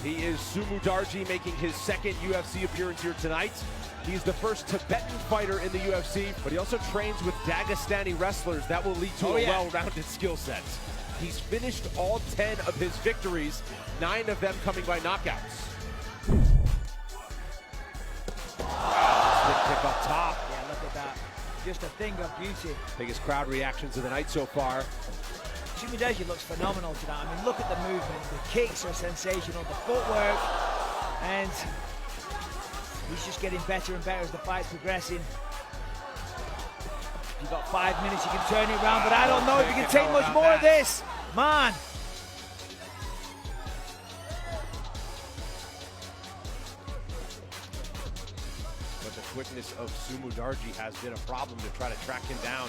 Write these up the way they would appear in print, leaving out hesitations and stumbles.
He is Sumu Darji, making his second UFC appearance here tonight. He's the first Tibetan fighter in the UFC, but he also trains with Dagestani wrestlers. That will lead to a well-rounded skill set. He's finished all 10 of his victories, 9 of them coming by knockouts. Wow, kick up top. Yeah, look at that. Just a thing of beauty. Biggest crowd reactions of the night so far. Sumu Darji looks phenomenal tonight. I mean, look at the movement. The kicks are sensational. The footwork. And he's just getting better and better as the fight's progressing. You've got 5 minutes, you can turn it around, but I don't know if you can take much more of this. Man. But the quickness of Sumu Darji has been a problem to try to track him down.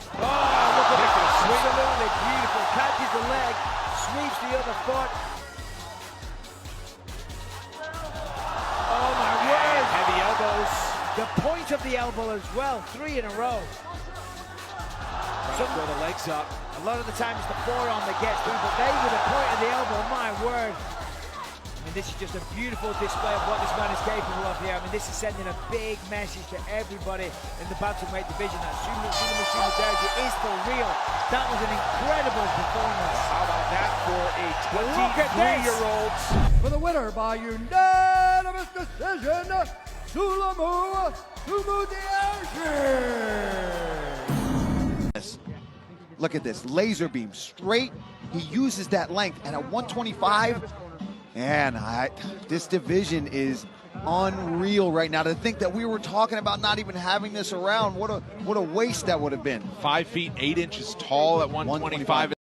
Oh, look at that. Absolutely beautiful. Catches the leg, sweeps the other foot. Oh my word. Heavy elbows. The point of the elbow as well, 3 in a row. Throw the legs up. A lot of the time it's the forearm that gets through, but they with the point of the elbow, my word. I mean, this is just a beautiful display of what this man is capable of here. I mean, this is sending a big message to everybody in the bantamweight division that Sumu Darji is for real. That was an incredible performance. How about that for a 23-year-old? For the winner by unanimous decision, Sumu Darji. Look at this, laser beam, straight. He uses that length, and at 125, man, this division is unreal right now. To think that we were talking about not even having this around, what a waste that would have been. 5 feet 8 inches tall at 125.